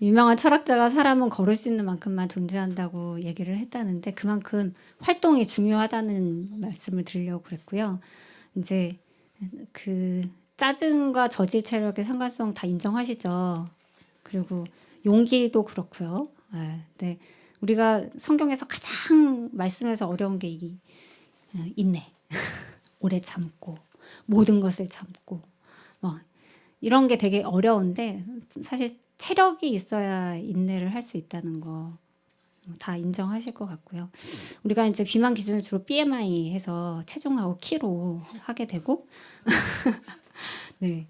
유명한 철학자가 사람은 걸을 수 있는 만큼만 존재한다고 얘기를 했다는데 그만큼 활동이 중요하다는 말씀을 드리려고 그랬고요. 이제 그 짜증과 저질 체력의 상관성 다 인정하시죠. 그리고 용기도 그렇고요. 네. 우리가 성경에서 가장 말씀에서 어려운 게 인내. 오래 참고 모든 것을 참고 뭐 이런 게 되게 어려운데 사실 체력이 있어야 인내를 할 수 있다는 거 다 인정하실 것 같고요. 우리가 이제 비만 기준을 주로 BMI 해서 체중하고 키로 하게 되고 네.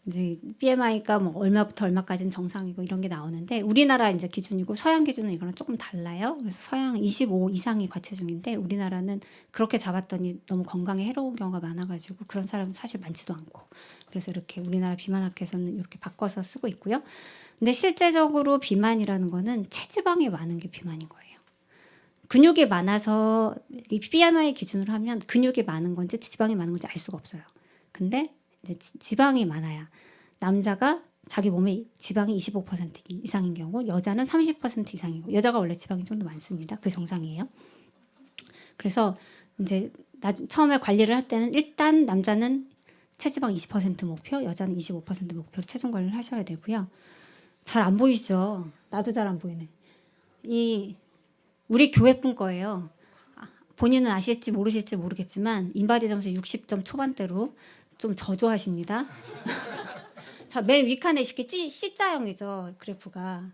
이제 BMI가 뭐 얼마부터 얼마까지는 정상이고 이런 게 나오는데 우리나라 이제 기준이고 서양 기준은 이거랑 조금 달라요. 그래서 서양 25 이상이 과체중인데 우리나라는 그렇게 잡았더니 너무 건강에 해로운 경우가 많아가지고 그런 사람 사실 많지도 않고 그래서 이렇게 우리나라 비만학회에서는 이렇게 바꿔서 쓰고 있고요. 근데 실제적으로 비만이라는 거는 체지방이 많은 게 비만인 거예요. 근육이 많아서 이 BMI 기준으로 하면 근육이 많은 건지 지방이 많은 건지 알 수가 없어요. 근데 이제 지방이 많아야 남자가 자기 몸에 지방이 25% 이상인 경우 여자는 30% 이상이고 여자가 원래 지방이 좀 더 많습니다. 그게 정상이에요. 그래서 이제 처음에 관리를 할 때는 일단 남자는 체지방 20% 목표, 여자는 25% 목표로 체중 관리를 하셔야 되고요. 잘 안 보이죠? 나도 잘 안 보이네. 우리 교회뿐 거예요. 본인은 아실지 모르실지 모르겠지만 인바디 점수 60점 초반대로 좀 저조하십니다. 자, 맨 위칸에 이렇게 C자형이죠. 그래프가.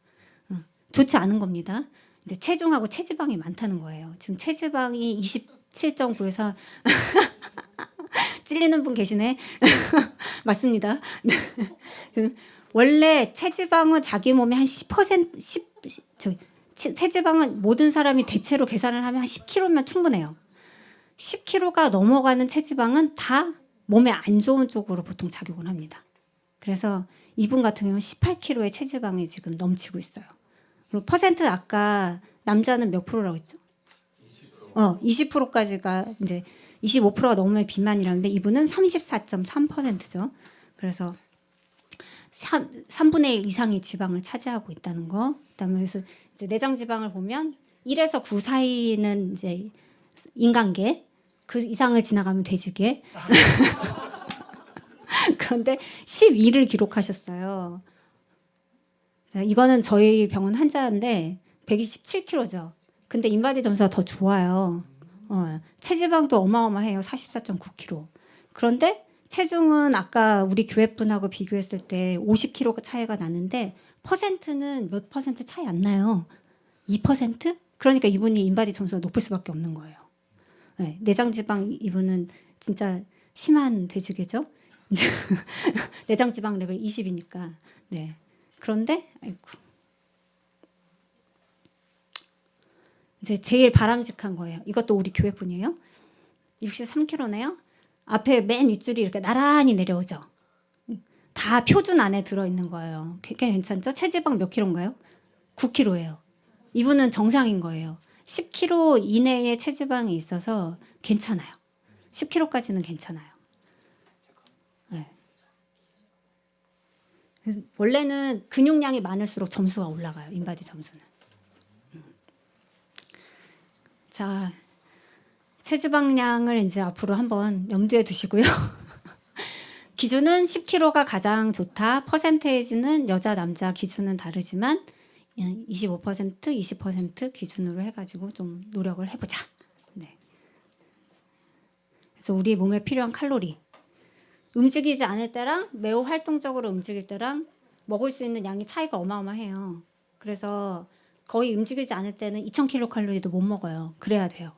좋지 않은 겁니다. 이제 체중하고 체지방이 많다는 거예요. 지금 체지방이 27.9에서 찔리는 분 계시네. 맞습니다. 원래 체지방은 자기 몸의 한 10%, 체지방은 모든 사람이 대체로 계산을 하면 한 10kg면 충분해요. 10kg가 넘어가는 체지방은 다 몸에 안 좋은 쪽으로 보통 작용을 합니다. 그래서 이분 같은 경우는 18kg의 체지방이 지금 넘치고 있어요. 그리고 퍼센트 아까 남자는 몇 프로라고 했죠? 20%까지가 이제 25%가 넘으면 비만이라는데 이분은 34.3%죠. 그래서 3분의 1 이상의 지방을 차지하고 있다는 거. 그다음에 그래서 이제 내장 지방을 보면 1에서 9 사이는 이제 인간계, 그 이상을 지나가면 돼지계. 그런데 12를 기록하셨어요. 이거는 저희 병원 환자인데 127kg죠. 근데 인바디 점수가 더 좋아요. 체지방도 어마어마해요. 44.9kg. 그런데 체중은 아까 우리 교회 분하고 비교했을 때 50kg 차이가 나는데 퍼센트는 몇 퍼센트 차이 안 나요. 2%? 그러니까 이분이 인바디 점수가 높을 수밖에 없는 거예요. 네, 내장 지방 이분은 진짜 심한 돼지계죠. 내장 지방 레벨 20이니까. 네. 그런데 아이고. 이제 제일 바람직한 거예요. 이것도 우리 교회 분이에요. 63kg네요. 앞에 맨 윗줄이 이렇게 나란히 내려오죠. 다 표준 안에 들어있는 거예요. 굉장히 괜찮죠? 체지방 몇 킬로인가요? 9kg예요. 이분은 정상인 거예요. 10kg 이내의 체지방이 있어서 괜찮아요. 10kg까지는 괜찮아요. 네. 원래는 근육량이 많을수록 점수가 올라가요. 인바디 점수는. 자, 체지방량을 이제 앞으로 한번 염두에 두시고요. 기준은 10kg가 가장 좋다. 퍼센테이지는 여자 남자 기준은 다르지만 25%, 20% 기준으로 해가지고 좀 노력을 해보자. 네. 그래서 우리 몸에 필요한 칼로리 움직이지 않을 때랑 매우 활동적으로 움직일 때랑 먹을 수 있는 양이 차이가 어마어마해요. 그래서 거의 움직이지 않을 때는 2000kcal도 못 먹어요. 그래야 돼요.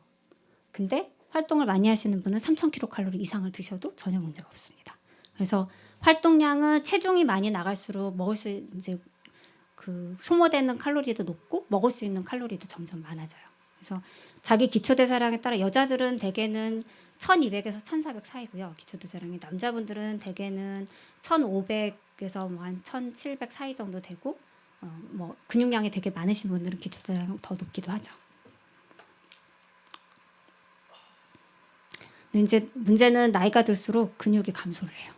근데 활동을 많이 하시는 분은 3000kcal 이상을 드셔도 전혀 문제가 없습니다. 그래서 활동량은 체중이 많이 나갈수록 먹을 수 이제 그 소모되는 칼로리도 높고 먹을 수 있는 칼로리도 점점 많아져요. 그래서 자기 기초대사량에 따라 여자들은 대개는 1200에서 1400 사이고요. 기초대사량이 남자분들은 대개는 1500에서 한 1700 사이 정도 되고 뭐 근육량이 되게 많으신 분들은 기초대사량 더 높기도 하죠. 근데 이제 문제는 나이가 들수록 근육이 감소를 해요.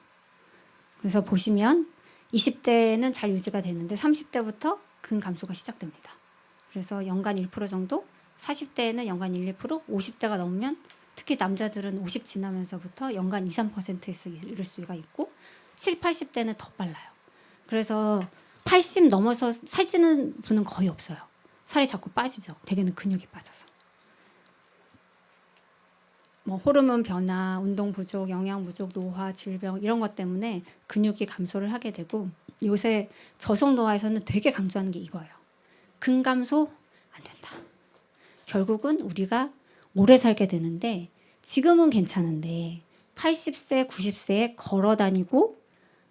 그래서 보시면 20대는 잘 유지가 되는데 30대부터 근 감소가 시작됩니다. 그래서 연간 1% 정도, 40대에는 연간 1, 2%, 50대가 넘으면 특히 남자들은 50 지나면서부터 연간 2, 3%에서 이를 수가 있고 7, 80대는 더 빨라요. 그래서 80 넘어서 살찌는 분은 거의 없어요. 살이 자꾸 빠지죠. 대개는 근육이 빠져서. 뭐 호르몬 변화, 운동 부족, 영양 부족, 노화, 질병 이런 것 때문에 근육이 감소를 하게 되고 요새 저속 노화에서는 되게 강조하는 게 이거예요. 근감소 안 된다. 결국은 우리가 오래 살게 되는데 지금은 괜찮은데 80세, 90세에 걸어 다니고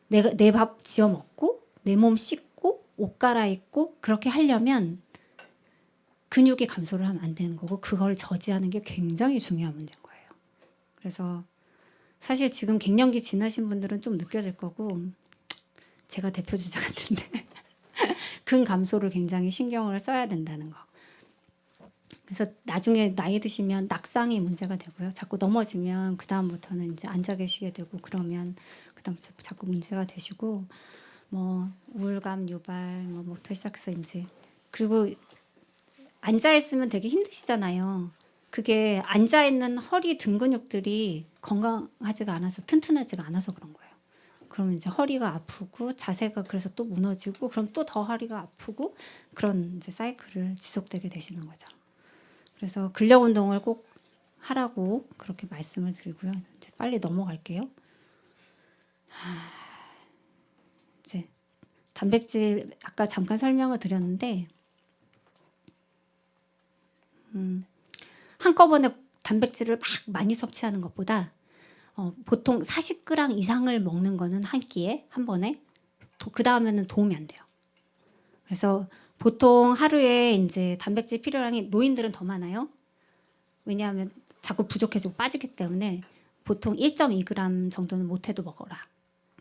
내 밥 지어 먹고 내 몸 씻고 옷 갈아입고 그렇게 하려면 근육이 감소를 하면 안 되는 거고 그걸 저지하는 게 굉장히 중요한 문제인 거예요. 그래서 사실 지금 갱년기 지나신 분들은 좀 느껴질 거고 제가 대표 주자 같은데 근 감소를 굉장히 신경을 써야 된다는 거. 그래서 나중에 나이 드시면 낙상이 문제가 되고요. 자꾸 넘어지면 그 다음부터는 이제 앉아 계시게 되고 그러면 그다음 자꾸 문제가 되시고 뭐 우울감 유발 뭐부터 시작해서 이제 그리고 앉아 있으면 되게 힘드시잖아요. 그게 앉아 있는 허리 등 근육들이 건강하지가 않아서 튼튼하지가 않아서 그런 거예요. 그러면 이제 허리가 아프고 자세가 그래서 또 무너지고 그럼 또 더 허리가 아프고 그런 이제 사이클을 지속되게 되시는 거죠. 그래서 근력 운동을 꼭 하라고 그렇게 말씀을 드리고요. 이제 빨리 넘어갈게요. 이제 단백질 아까 잠깐 설명을 드렸는데 한꺼번에 단백질을 막 많이 섭취하는 것보다 보통 40g 이상을 먹는 거는 한 끼에 한 번에 그 다음에는 도움이 안 돼요. 그래서 보통 하루에 이제 단백질 필요량이 노인들은 더 많아요. 왜냐하면 자꾸 부족해지고 빠지기 때문에 보통 1.2g 정도는 못해도 먹어라.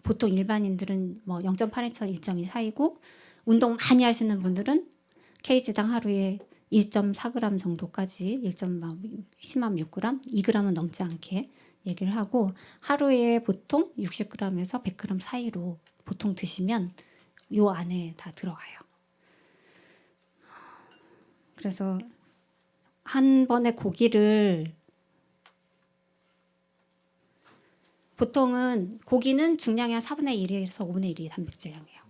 보통 일반인들은 뭐 0.8에서 1.2 사이고 운동 많이 하시는 분들은 kg당 하루에 1.4g 정도까지 1.10만 6g, 2g은 넘지 않게 얘기를 하고 하루에 보통 60g에서 100g 사이로 보통 드시면 요 안에 다 들어가요. 그래서 한 번에 고기를 보통은 고기는 중량의 한 4분의 1에서 5분의 1이 단백질량이에요.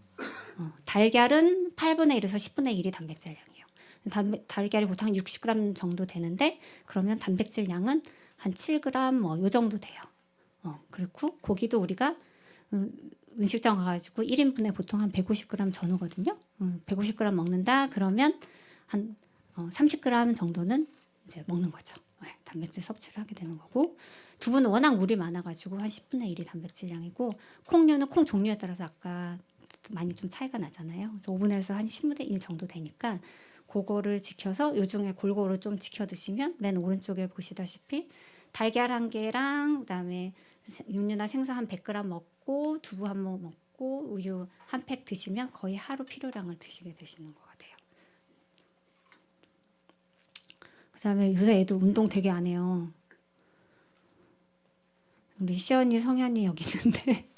달걀은 8분의 1에서 10분의 1이 단백질량이에요. 달걀이 보통 한 60g 정도 되는데 그러면 단백질량은 한 7g 뭐 요 정도 돼요. 그리고 고기도 우리가 음식점 가가지고 1인분에 보통 한 150g 전후거든요. 150g 먹는다 그러면 한 30g 정도는 이제 먹는 거죠. 단백질 섭취를 하게 되는 거고 두부는 워낙 물이 많아가지고 한 10분의 1이 단백질량이고 콩류는 콩 종류에 따라서 아까 많이 좀 차이가 나잖아요. 그래서 5분에서 한 10분의 1 정도 되니까 그거를 지켜서 요중에 골고루 좀 지켜 드시면 맨 오른쪽에 보시다시피 달걀 한 개랑 그다음에 육류나 생선 한 100g 먹고 두부 한 모 먹고 우유 한 팩 드시면 거의 하루 필요량을 드시게 되시는 것 같아요. 그다음에 요새 애들 운동 되게 안 해요. 우리 시연이 성현이 여기 있는데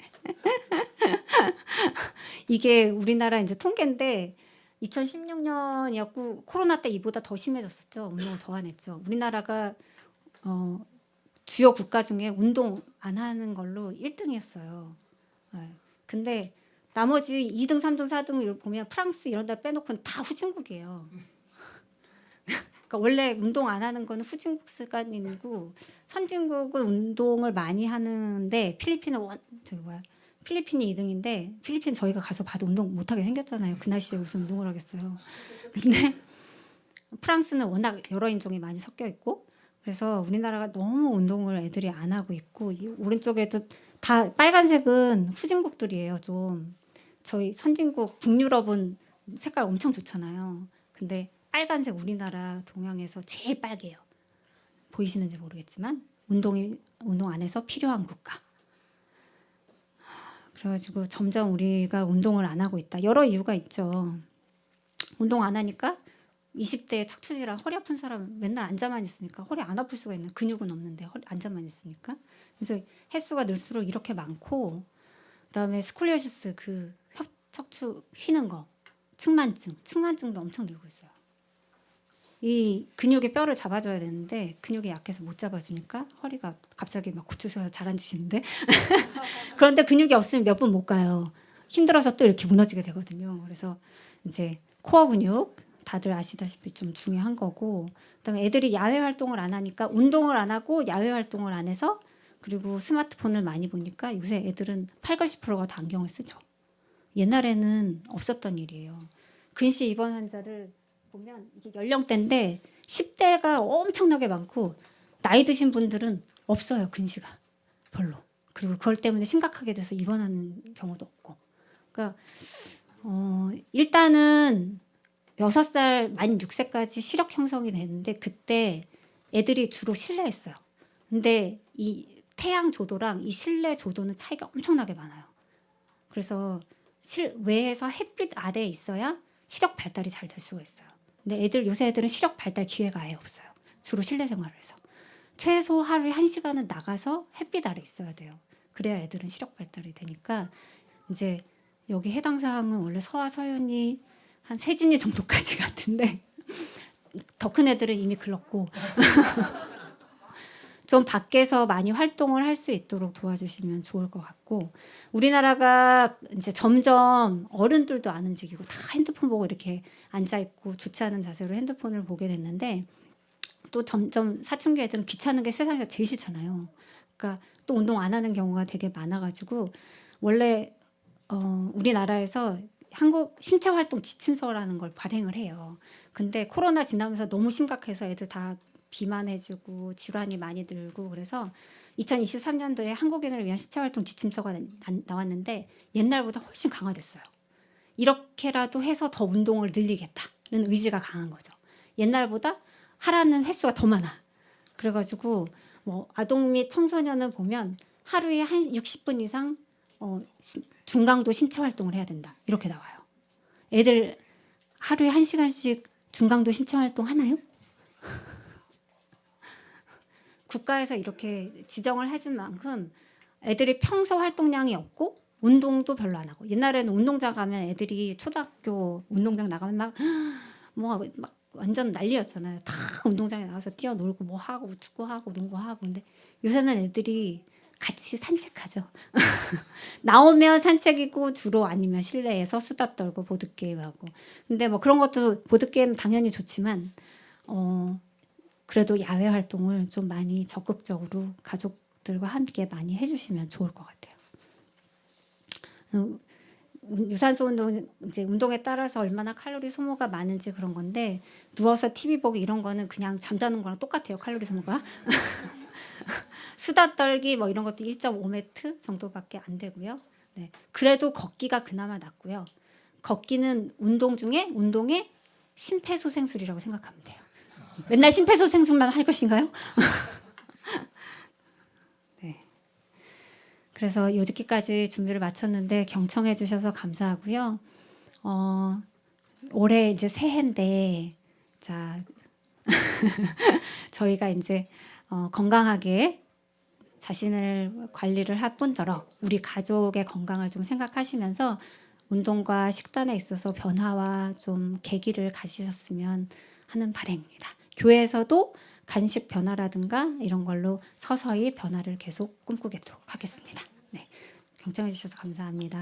이게 우리나라 이제 통계인데 2016년이었고 코로나 때 이보다 더 심해졌었죠. 운동을 더 안 했죠. 우리나라가 주요 국가 중에 운동 안 하는 걸로 1등이었어요. 근데 나머지 2등, 3등, 4등 보면 프랑스 이런 데 빼놓고는 다 후진국이에요. 그러니까 원래 운동 안 하는 거는 후진국 습관이고 선진국은 운동을 많이 하는데 필리핀이 2등인데 필리핀 저희가 가서 봐도 운동 못하게 생겼잖아요. 그 날씨에 무슨 운동을 하겠어요. 근데 프랑스는 워낙 여러 인종이 많이 섞여 있고 그래서 우리나라가 너무 운동을 애들이 안 하고 있고 이 오른쪽에도 다 빨간색은 후진국들이에요. 좀 저희 선진국 북유럽은 색깔 엄청 좋잖아요. 근데 빨간색 우리나라 동양에서 제일 빨개요. 보이시는지 모르겠지만 운동 안 해서 필요한 국가. 그래가지고 점점 우리가 운동을 안 하고 있다. 여러 이유가 있죠. 운동 안 하니까 20대에 척추질환 허리 아픈 사람 맨날 앉아만 있으니까 허리 안 아플 수가 있는 근육은 없는데 허리 앉아만 있으니까 그래서 횟수가 늘수록 이렇게 많고 그다음에 스콜리오시스 그 척추 휘는 거 측만증도 엄청 늘고 있어요. 이 근육의 뼈를 잡아줘야 되는데 근육이 약해서 못 잡아주니까 허리가 갑자기 막 고추서서 잘 앉으시는데 그런데 근육이 없으면 몇 분 못 가요. 힘들어서 또 이렇게 무너지게 되거든요. 그래서 이제 코어 근육 다들 아시다시피 좀 중요한 거고, 그다음에 애들이 야외 활동을 안 하니까 운동을 안 하고 야외 활동을 안 해서 그리고 스마트폰을 많이 보니까 요새 애들은 8, 90%가 다 안경을 쓰죠. 옛날에는 없었던 일이에요. 근시 입원 환자를 보면 이게 연령대인데 10대가 엄청나게 많고 나이 드신 분들은 없어요. 근시가 별로. 그리고 그걸 때문에 심각하게 돼서 입원하는 경우도 없고. 그러니까 일단은 6살 만 6세까지 시력 형성이 되는데 그때 애들이 주로 실내했어요. 근데 이 태양 조도랑 이 실내 조도는 차이가 엄청나게 많아요. 그래서 실외에서 햇빛 아래에 있어야 시력 발달이 잘 될 수가 있어요. 근데 요새 애들은 시력 발달 기회가 아예 없어요. 주로 실내 생활을 해서. 최소 하루에 1시간은 나가서 햇빛 아래 있어야 돼요. 그래야 애들은 시력 발달이 되니까 이제 여기 해당 사항은 원래 서하 서연이 한 세진이 정도까지 같은데 더 큰 애들은 이미 글렀고 좀 밖에서 많이 활동을 할 수 있도록 도와주시면 좋을 것 같고, 우리나라가 이제 점점 어른들도 안 움직이고 다 핸드폰 보고 이렇게 앉아 있고 좋지 않은 자세로 핸드폰을 보게 됐는데 또 점점 사춘기 애들은 귀찮은 게 세상에서 제일 싫잖아요. 그러니까 또 운동 안 하는 경우가 되게 많아가지고 원래 우리나라에서 한국 신체활동 지침서라는 걸 발행을 해요. 근데 코로나 지나면서 너무 심각해서 애들 다 비만해지고 질환이 많이 늘고 그래서 2023년도에 한국인을 위한 신체활동 지침서가 나왔는데 옛날보다 훨씬 강화됐어요. 이렇게라도 해서 더 운동을 늘리겠다는 의지가 강한 거죠. 옛날보다 하라는 횟수가 더 많아. 그래가지고 뭐 아동 및 청소년은 보면 하루에 한 60분 이상 중강도 신체 활동을 해야 된다. 이렇게 나와요. 애들 하루에 1시간씩 중강도 신체 활동 하나요? 국가에서 이렇게 지정을 해준 만큼 애들이 평소 활동량이 없고 운동도 별로 안 하고, 옛날에는 운동장 가면 애들이 초등학교 운동장 나가면 막 완전 난리였잖아요. 다 운동장에 나가서 뛰어놀고 뭐 하고 축구하고 농구하고. 근데 요새는 애들이 같이 산책하죠. 나오면 산책이고 주로 아니면 실내에서 수다 떨고 보드게임하고. 근데 뭐 그런 것도 보드게임 당연히 좋지만 그래도 야외 활동을 좀 많이 적극적으로 가족들과 함께 많이 해주시면 좋을 것 같아요. 유산소 운동 이제 운동에 따라서 얼마나 칼로리 소모가 많은지 그런 건데 누워서 TV 보기 이런 거는 그냥 잠자는 거랑 똑같아요. 칼로리 소모가. 수다 떨기 뭐 이런 것도 1.5m 정도밖에 안 되고요. 네. 그래도 걷기가 그나마 낫고요. 걷기는 운동의 심폐소생술이라고 생각하면 돼요. 맨날 심폐소생술만 할 것인가요? 네. 그래서 요렇게까지 준비를 마쳤는데 경청해 주셔서 감사하고요. 올해 이제 새해인데 자 저희가 이제 건강하게 자신을 관리를 할 뿐더러 우리 가족의 건강을 좀 생각하시면서 운동과 식단에 있어서 변화와 좀 계기를 가지셨으면 하는 바람입니다. 교회에서도 간식 변화라든가 이런 걸로 서서히 변화를 계속 꿈꾸도록 하겠습니다. 네, 경청해 주셔서 감사합니다.